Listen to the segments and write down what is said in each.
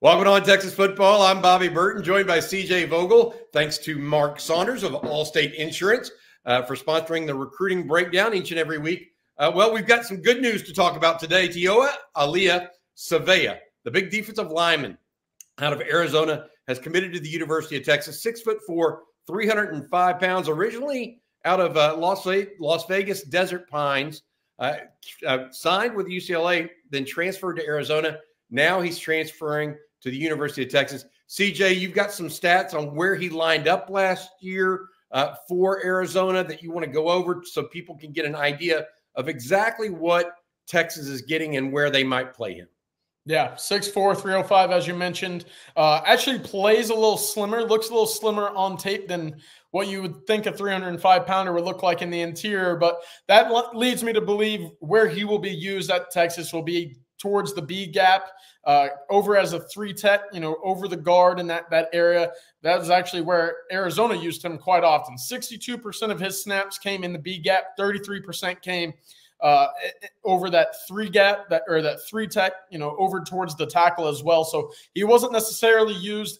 Welcome on Texas Football. I'm Bobby Burton, joined by CJ Vogel. Thanks to Mark Saunders of Allstate Insurance for sponsoring the recruiting breakdown each and every week. Well, we've got some good news to talk about today. Tioa Alia Savea, the big defensive lineman out of Arizona, has committed to the University of Texas. 6'4", 305 pounds, originally out of Las Vegas Desert Pines, signed with UCLA, then transferred to Arizona. Now he's transferring to the University of Texas. CJ, you've got some stats on where he lined up last year for Arizona that you want to go over so people can get an idea of exactly what Texas is getting and where they might play him. Yeah, 6'4", 305, as you mentioned. Actually plays a little slimmer, looks a little slimmer on tape than what you would think a 305-pounder would look like in the interior. But that leads me to believe where he will be used at Texas will be towards the B gap, over as a 3-tech, over the guard in that area. That is actually where Arizona used him quite often. 62% of his snaps came in the B gap, 33% came over that 3 gap, that 3-tech, over towards the tackle as well. So he wasn't necessarily used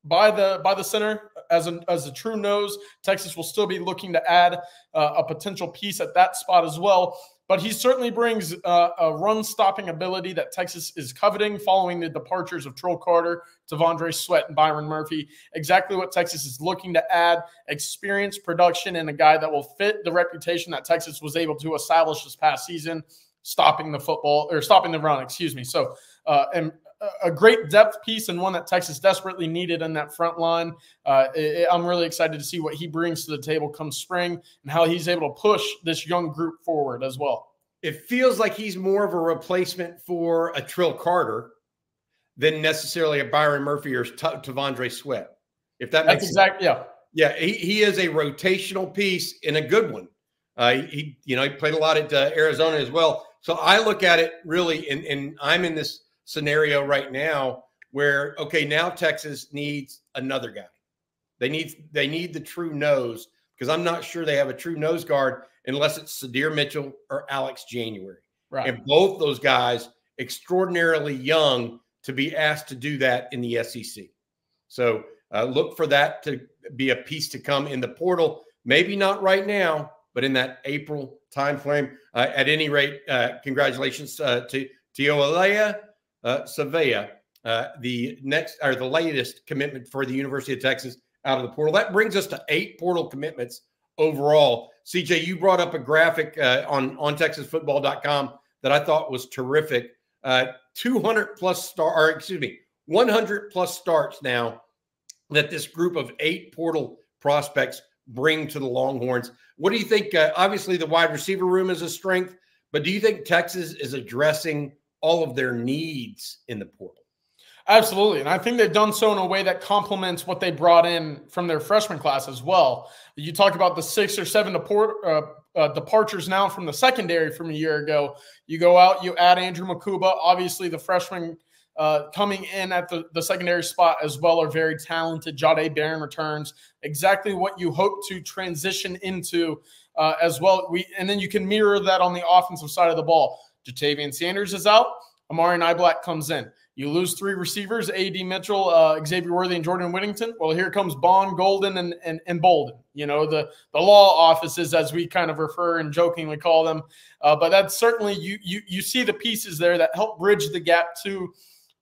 by the center as a true nose. Texas will still be looking to add a potential piece at that spot as well. But he certainly brings a run-stopping ability that Texas is coveting following the departures of Trill Carter, T'Vondre Sweat, and Byron Murphy. Exactly what Texas is looking to add: experience, production, and a guy that will fit the reputation that Texas was able to establish this past season, stopping the run, excuse me. So, and a great depth piece and one that Texas desperately needed in that front line. I'm really excited to see what he brings to the table come spring and how he's able to push this young group forward as well. It feels like he's more of a replacement for a Trill Carter than necessarily a Byron Murphy or T'Vondre Sweat, if that makes sense. Exactly, yeah. Yeah, he is a rotational piece and a good one. He played a lot at Arizona as well. So I look at it really, and I'm in this scenario right now where, okay, now Texas needs another guy. They need the true nose, because I'm not sure they have a true nose guard unless it's Sadir Mitchell or Alex January. Right. And both those guys extraordinarily young to be asked to do that in the SEC. So look for that to be a piece to come in the portal. Maybe not right now, but in that April timeframe. At any rate, congratulations to Tioa Savea, the latest commitment for the University of Texas out of the portal. That brings us to 8 portal commitments overall. CJ, you brought up a graphic on ontexasfootball.com that I thought was terrific. 100 plus starts now that this group of 8 portal prospects bring to the Longhorns. What do you think? Obviously, the wide receiver room is a strength, but do you think Texas is addressing all of their needs in the portal? Absolutely. And I think they've done so in a way that complements what they brought in from their freshman class as well. You talk about the 6 or 7 departures now from the secondary from a year ago. You go out, you add Andrew Makuba. Obviously, the freshmen coming in at the secondary spot as well are very talented. Jahdae Barron returns. Exactly what you hope to transition into as well. And then you can mirror that on the offensive side of the ball. Jatavian Sanders is out. Amari Niblack comes in. You lose 3 receivers: A.D. Mitchell, Xavier Worthy, and Jordan Whittington. Well, here comes Bond, Golden, and Bolden. The law offices, as we kind of refer and jokingly call them. But that's certainly you see the pieces there that help bridge the gap to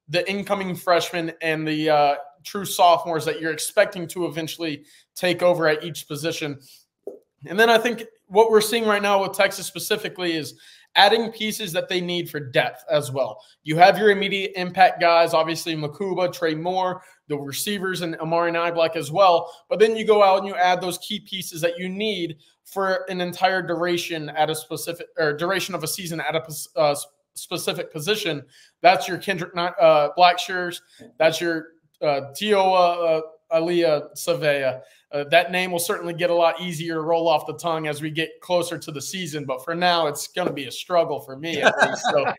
the incoming freshmen and the true sophomores that you're expecting to eventually take over at each position. And then I think what we're seeing right now with Texas specifically is adding pieces that they need for depth as well. You have your immediate impact guys, obviously Makuba, Trey Moore, the receivers, and Amari Niblack as well. But then you go out and you add those key pieces that you need for an entire duration at a specific duration of a season at a specific position. That's your Kendrick Blackshears. That's your Tioa Alia Savea. That name will certainly get a lot easier to roll off the tongue as we get closer to the season. But for now, it's going to be a struggle for me at least. So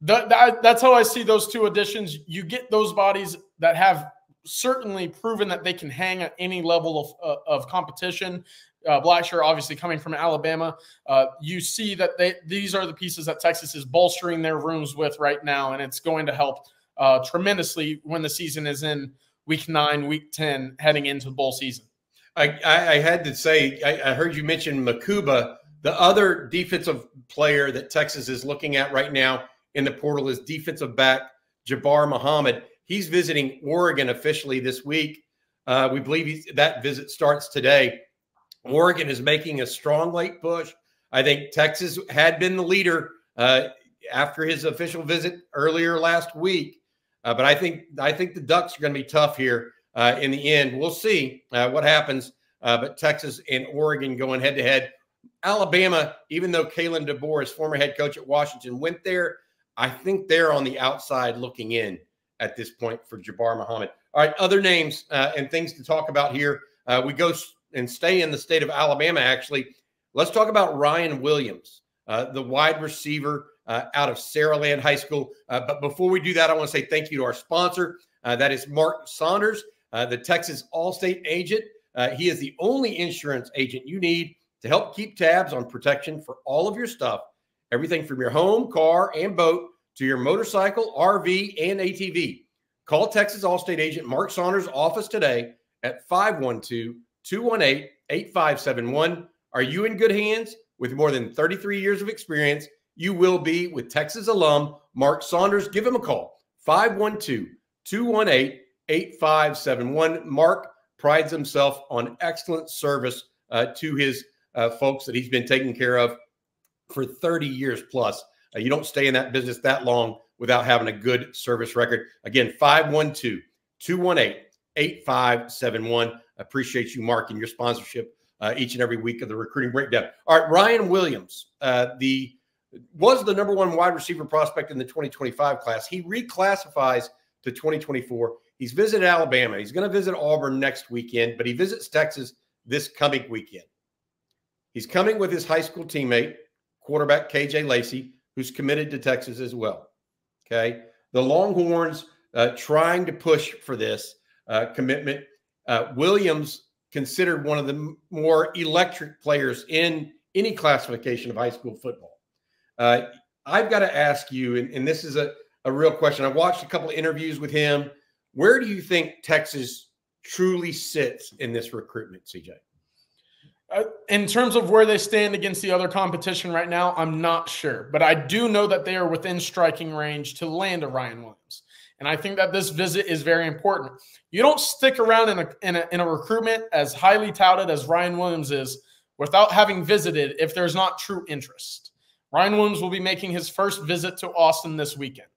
that's how I see those 2 additions. You get those bodies that have certainly proven that they can hang at any level of competition. Blackshear, obviously coming from Alabama, you see that these are the pieces that Texas is bolstering their rooms with right now, and it's going to help tremendously when the season is in week 9, week 10, heading into bowl season. I had to say, I heard you mention Makuba. The other defensive player that Texas is looking at right now in the portal is defensive back Jabbar Muhammad. He's visiting Oregon officially this week. We believe that visit starts today. Oregon is making a strong late push. I think Texas had been the leader after his official visit earlier last week. But I think the Ducks are going to be tough here in the end. We'll see what happens. But Texas and Oregon going head-to-head. Alabama, even though Kalen DeBoer, his former head coach at Washington, went there, I think they're on the outside looking in at this point for Jabbar Muhammad. All right, other names and things to talk about here. We go and stay in the state of Alabama, actually. Let's talk about Ryan Williams, the wide receiver out of Saraland High School. But before we do that, I want to say thank you to our sponsor. That is Mark Saunders, the Texas Allstate agent. He is the only insurance agent you need to help keep tabs on protection for all of your stuff, everything from your home, car, and boat to your motorcycle, RV, and ATV. Call Texas Allstate agent Mark Saunders' office today at 512-218-8571. Are you in good hands? With more than 33 years of experience, you will be with Texas alum Mark Saunders. Give him a call, 512-218-8571. Mark prides himself on excellent service to his folks that he's been taking care of for 30 years plus. You don't stay in that business that long without having a good service record. Again, 512-218-8571. Appreciate you, Mark, and your sponsorship each and every week of the Recruiting Breakdown. All right, Ryan Williams was the #1 wide receiver prospect in the 2025 class. He reclassifies to 2024. He's visited Alabama. He's going to visit Auburn next weekend, but he visits Texas this coming weekend. He's coming with his high school teammate, quarterback KJ Lacey, who's committed to Texas as well. Okay. The Longhorns trying to push for this commitment. Williams considered one of the more electric players in any classification of high school football. I've got to ask you, and this is a real question. I watched a couple of interviews with him. Where do you think Texas truly sits in this recruitment, CJ? In terms of where they stand against the other competition right now, I'm not sure. But I do know that they are within striking range to land a Ryan Williams. And I think that this visit is very important. You don't stick around in a recruitment as highly touted as Ryan Williams is without having visited if there's not true interest. Ryan Williams will be making his first visit to Austin this weekend.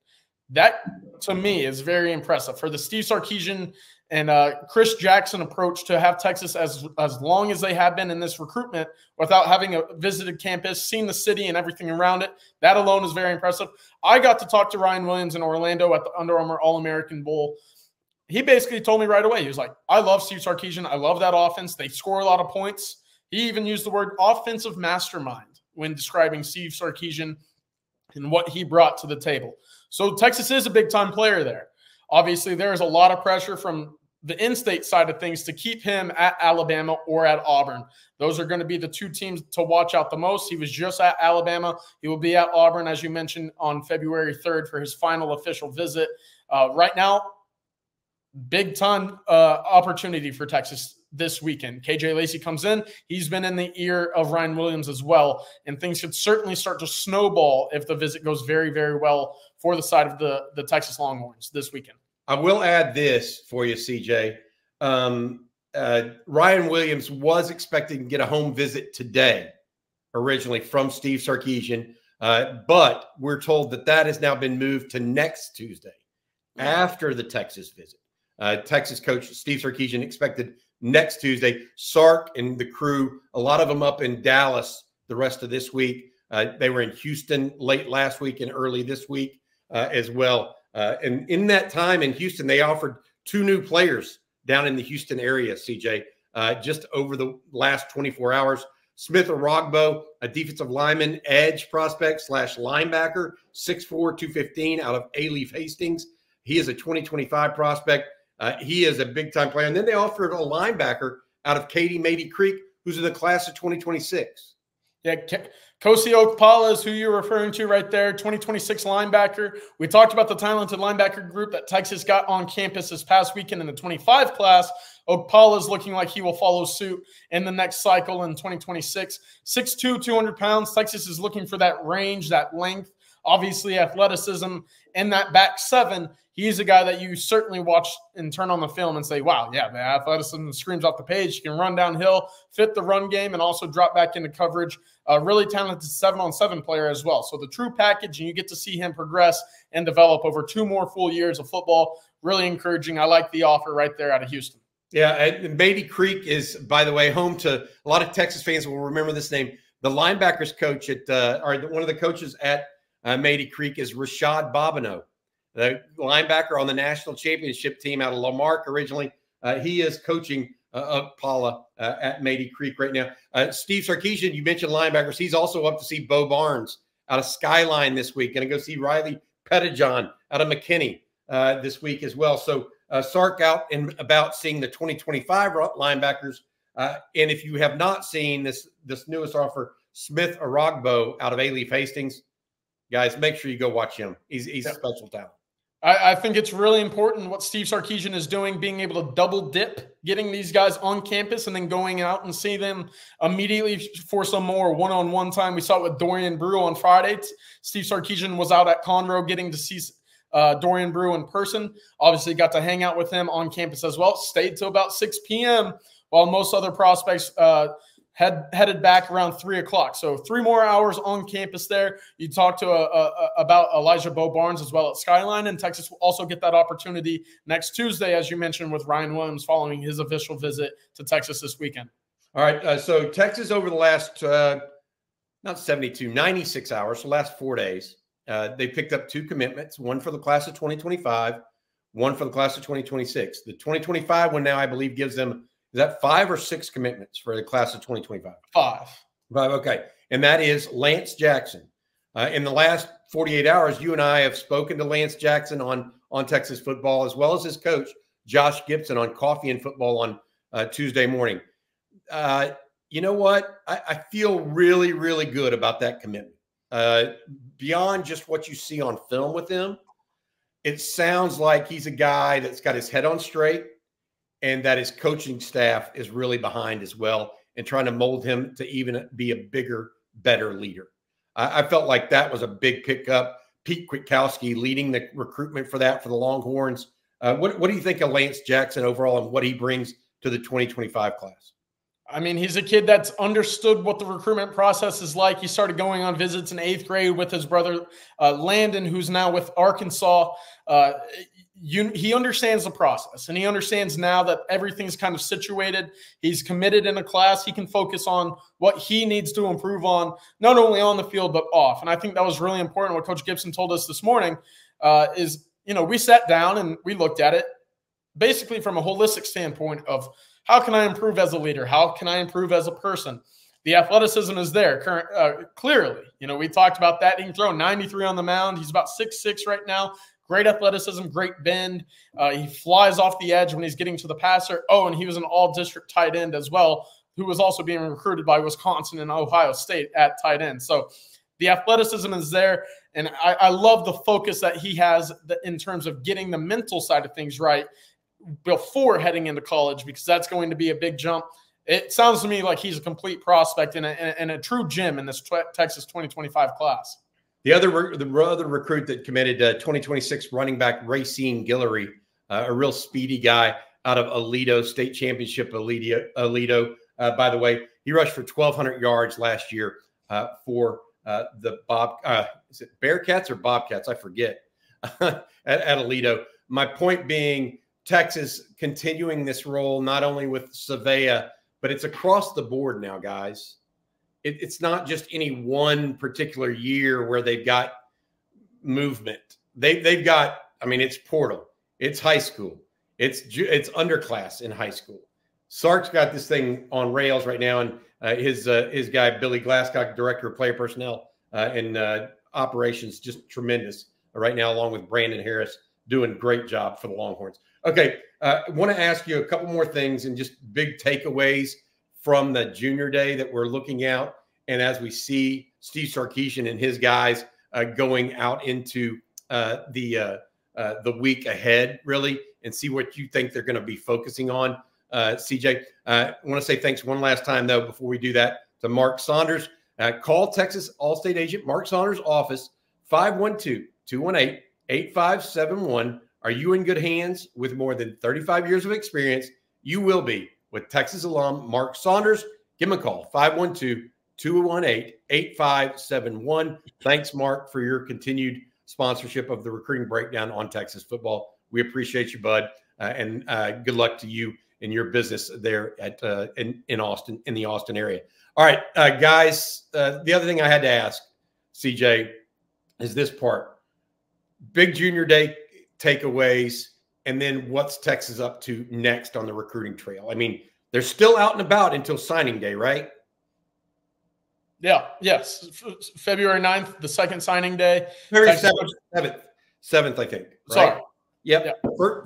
That, to me, is very impressive. For the Steve Sarkisian and Chris Jackson approach to have Texas as long as they have been in this recruitment without having visited campus, seen the city and everything around it, that alone is very impressive. I got to talk to Ryan Williams in Orlando at the Under Armour All-American Bowl. He basically told me right away, he was like, I love Steve Sarkisian. I love that offense. They score a lot of points. He even used the word offensive mastermind when describing Steve Sarkisian and what he brought to the table. So Texas is a big-time player there. Obviously, there is a lot of pressure from the in-state side of things to keep him at Alabama or at Auburn. Those are going to be the two teams to watch out the most. He was just at Alabama. He will be at Auburn, as you mentioned, on February 3rd for his final official visit. Right now, big-time opportunity for Texas this weekend. KJ Lacey comes in. He's been in the ear of Ryan Williams as well, and things could certainly start to snowball if the visit goes very, very well for the side of the Texas Longhorns this weekend. I will add this for you, CJ. Ryan Williams was expecting to get a home visit today, originally from Steve Sarkisian, but we're told that has now been moved to next Tuesday after the Texas visit. Texas coach Steve Sarkisian expected next Tuesday. Sark and the crew, a lot of them up in Dallas the rest of this week. They were in Houston late last week and early this week as well. And in that time in Houston, they offered 2 new players down in the Houston area, CJ, just over the last 24 hours. Smith Orogbo, a defensive lineman, edge prospect / linebacker, 6'4", 215 out of A-Leaf Hastings. He is a 2025 prospect. He is a big-time player. And then they offered a linebacker out of Katy Matey Creek, who's in the class of 2026. Yeah, Kosi Okpala is who you're referring to right there, 2026 linebacker. We talked about the talented linebacker group that Texas got on campus this past weekend in the 25 class. Okpala is looking like he will follow suit in the next cycle in 2026. 6'2", 200 pounds. Texas is looking for that range, that length, obviously athleticism, and that back seven. He's a guy that you certainly watch and turn on the film and say, wow, yeah, the athleticism screams off the page. He can run downhill, fit the run game, and also drop back into coverage. A really talented 7-on-7 player as well. So the true package, and you get to see him progress and develop over 2 more full years of football. Really encouraging. I like the offer right there out of Houston. Yeah, and Beatty Creek is, by the way, home to a lot of Texas fans will remember this name. The linebackers coach at, or one of the coaches at Beatty Creek is Rashad Bobineau, the linebacker on the national championship team out of Lamarck originally. He is coaching Paula at Beatty Creek right now. Steve Sarkisian, you mentioned linebackers. He's also up to see Bo Barnes out of Skyline this week. Going to go see Riley Pettijohn out of McKinney this week as well. So Sark out and about seeing the 2025 linebackers. And if you have not seen this newest offer, Smith Arogbo out of A-Leaf Hastings, guys, make sure you go watch him. He's a special talent. I think it's really important what Steve Sarkisian is doing, being able to double dip, getting these guys on campus and then going out and see them immediately for some more one-on-one time. We saw it with Dorian Brew on Friday. Steve Sarkisian was out at Conroe getting to see Dorian Brew in person. Obviously got to hang out with him on campus as well. Stayed till about 6 p.m. while most other prospects headed back around 3 o'clock. So 3 more hours on campus there. You talk to about Elijah Bo Barnes as well at Skyline, and Texas will also get that opportunity next Tuesday, as you mentioned, with Ryan Williams following his official visit to Texas this weekend. All right. So Texas over the last, not 72, 96 hours, so last 4 days, they picked up 2 commitments, one for the class of 2025, one for the class of 2026. The 2025 one now, I believe, gives them, is that 5 or 6 commitments for the class of 2025? 5. Okay. And that is Lance Jackson. In the last 48 hours, you and I have spoken to Lance Jackson on Texas football, as well as his coach, Josh Gibson, on Coffee and Football on Tuesday morning. You know what? I feel really, really good about that commitment. Beyond just what you see on film with him, it sounds like he's a guy that's got his head on straight, and that his coaching staff is really behind as well and trying to mold him to even be a bigger, better leader. I felt like that was a big pickup. Pete Kwiatkowski leading the recruitment for that for the Longhorns. What do you think of Lance Jackson overall and what he brings to the 2025 class? I mean, he's a kid that's understood what the recruitment process is like. He started going on visits in 8th grade with his brother, Landon, who's now with Arkansas. He understands the process, and he understands now that everything's kind of situated. He's committed in a class. He can focus on what he needs to improve on, not only on the field, but off. And I think that was really important. What Coach Gibson told us this morning is, we sat down and we looked at it basically from a holistic standpoint of how can I improve as a leader? How can I improve as a person? The athleticism is there clearly. We talked about that. He can throw 93 on the mound. He's about 6'6" right now. Great athleticism, great bend. He flies off the edge when he's getting to the passer. Oh, and he was an all-district tight end as well, who was also being recruited by Wisconsin and Ohio State at tight end. So the athleticism is there, and I love the focus that he has in terms of getting the mental side of things right before heading into college, because that's going to be a big jump. It sounds to me like he's a complete prospect and a true gem in this Texas 2025 class. The other recruit that committed 2026 running back Racine Guillory, a real speedy guy out of Aledo State Championship. Aledo, by the way, he rushed for 1,200 yards last year for the is it Bearcats or Bobcats? I forget at Aledo. My point being, Texas continuing this role not only with Savea, but it's across the board now, guys. It's not just any one particular year where they've got movement. They've got, it's portal, it's high school, it's underclass in high school. Sark's got this thing on rails right now, and his guy Billy Glasscock, director of player personnel and operations, just tremendous right now, along with Brandon Harris, doing a great job for the Longhorns. Okay, I want to ask you a couple more things and just big takeaways from the junior day that we're looking out And as we see Steve Sarkisian and his guys going out into the week ahead, really, and see what you think they're going to be focusing on, CJ. I want to say thanks one last time, though, before we do that, to Mark Saunders. Call Texas Allstate agent Mark Saunders' office, 512-218-8571. Are you in good hands? With more than 35 years of experience, you will be with Texas alum Mark Saunders. Give him a call, 512-218-8571. Thanks, Mark, for your continued sponsorship of the Recruiting Breakdown on Texas football. We appreciate you, bud, and good luck to you in your business there at in Austin, in the Austin area. All right, guys, the other thing I had to ask, CJ, is this part. Big Junior Day takeaways, and then what's Texas up to next on the recruiting trail? I mean, they're still out and about until signing day, right? Yeah, yes. February 9th, the second signing day. February 7th, I think. Right? Sorry. Yep.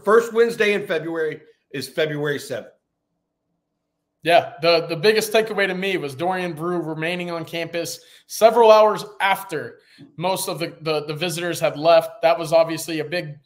First Wednesday in February is February 7th. Yeah, the biggest takeaway to me was Dorian Brew remaining on campus several hours after most of the visitors had left. That was obviously a big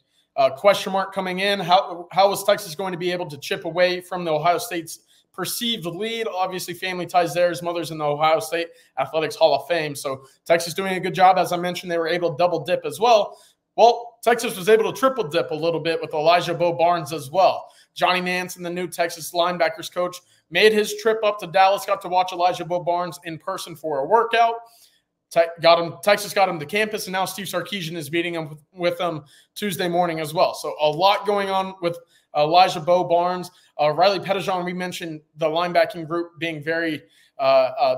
question mark coming in. How was Texas going to be able to chip away from the Ohio State's perceived lead? Obviously, family ties there. His mother's in the Ohio State Athletics Hall of Fame. So Texas doing a good job. As I mentioned, they were able to double dip as well. Well, Texas was able to triple dip a little bit with Elijah Bo Barnes as well. Johnny Nance, and the new Texas linebackers coach, made his trip up to Dallas, got to watch Elijah Bo Barnes in person for a workout. Texas got him to campus, and now Steve Sarkisian is meeting him with him Tuesday morning as well. So a lot going on with Elijah Bo Barnes. Riley Pettijohn, we mentioned the linebacking group being very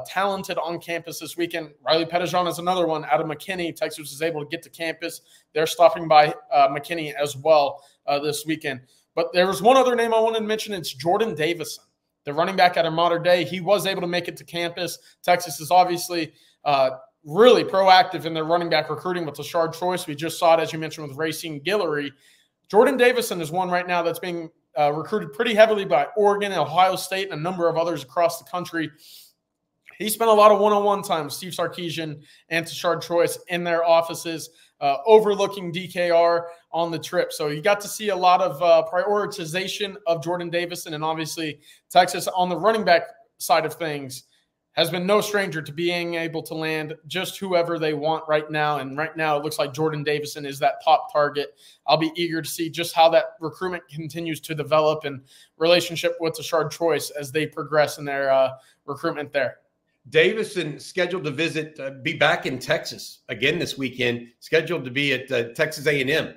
talented on campus this weekend. Riley Pettijohn is another one out of McKinney. Texas was able to get to campus. They're stopping by McKinney as well this weekend. But there was one other name I wanted to mention. It's Jordan Davison, the running back at Mater Dei. He was able to make it to campus. Texas is obviously really proactive in their running back recruiting with Tashard Choice. We just saw it, as you mentioned, with Racine Guillory. Jordan Davison is one right now that's being recruited pretty heavily by Oregon and Ohio State and a number of others across the country. He spent a lot of one-on-one time with Steve Sarkisian and Tashard Choice in their offices, overlooking DKR on the trip. So you got to see a lot of prioritization of Jordan Davison, and obviously Texas on the running back side of things has been no stranger to being able to land just whoever they want right now. And right now it looks like Jordan Davison is that top target. I'll be eager to see just how that recruitment continues to develop in relationship with Tashard Choice as they progress in their recruitment there. Davison scheduled to be back in Texas again this weekend, scheduled to be at Texas A&M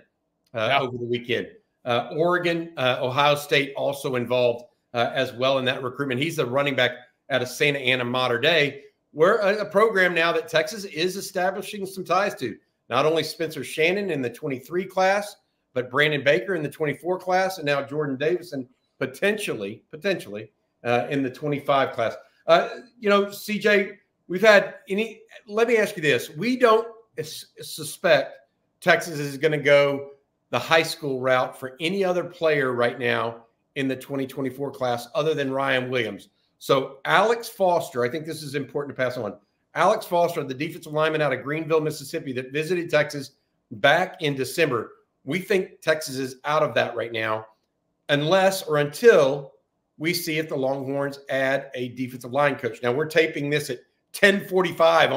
over the weekend. Oregon, Ohio State also involved as well in that recruitment. He's the running back out of Santa Ana Mater Dei. We're a program now that Texas is establishing some ties to. Not only Spencer Shannon in the 23 class, but Brandon Baker in the 24 class, and now Jordan Davison potentially in the 25 class. CJ, let me ask you this. We don't suspect Texas is going to go the high school route for any other player right now in the 2024 class other than Ryan Williams. So Alex Foster, I think this is important to pass on. Alex Foster, the defensive lineman out of Greenville, Mississippi, that visited Texas back in December. We think Texas is out of that right now unless or until we see if the Longhorns add a defensive line coach. Now, we're taping this at 10:45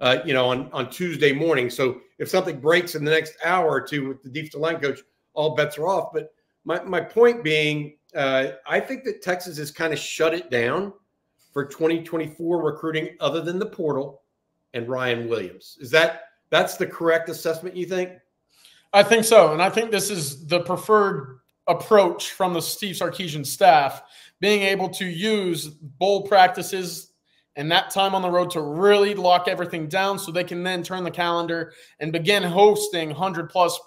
on Tuesday morning. So if something breaks in the next hour or two with the defensive line coach, all bets are off. But my point being, I think that Texas has kind of shut it down for 2024 recruiting other than the portal and Ryan Williams. That's the correct assessment, you think? I think so. And I think this is the preferred approach from the Steve Sarkisian staff, being able to use bowl practices and that time on the road to really lock everything down so they can then turn the calendar and begin hosting 100-plus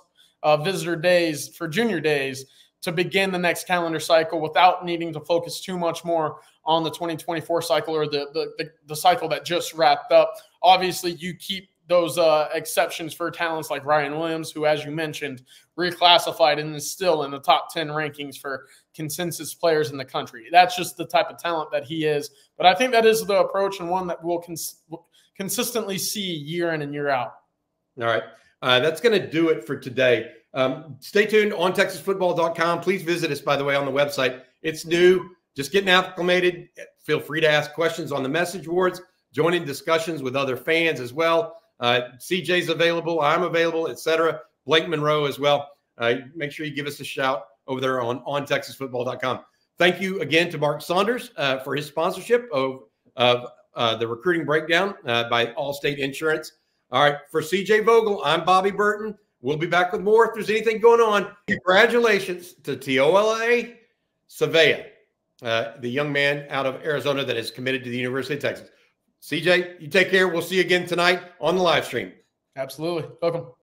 visitor days for junior days to begin the next calendar cycle without needing to focus too much more on the 2024 cycle or the cycle that just wrapped up. Obviously, you keep those exceptions for talents like Ryan Williams, who, as you mentioned, reclassified and is still in the top 10 rankings for consensus players in the country. That's just the type of talent that he is. But I think that is the approach, and one that we'll consistently see year in and year out. All right. That's going to do it for today. Stay tuned on ontexasfootball.com. Please visit us, by the way, on the website. It's new, just getting acclimated. Feel free to ask questions on the message boards, join in discussions with other fans as well. CJ's available, I'm available, etc. Blake Monroe as well. Make sure you give us a shout over there on ontexasfootball.com. Thank you again to Mark Saunders for his sponsorship of the recruiting breakdown by Allstate Insurance. All right, for CJ Vogel, I'm Bobby Burton. We'll be back with more if there's anything going on. Congratulations to Tola Savea, the young man out of Arizona that is committed to the University of Texas. CJ, you take care. We'll see you again tonight on the live stream. Absolutely. Welcome.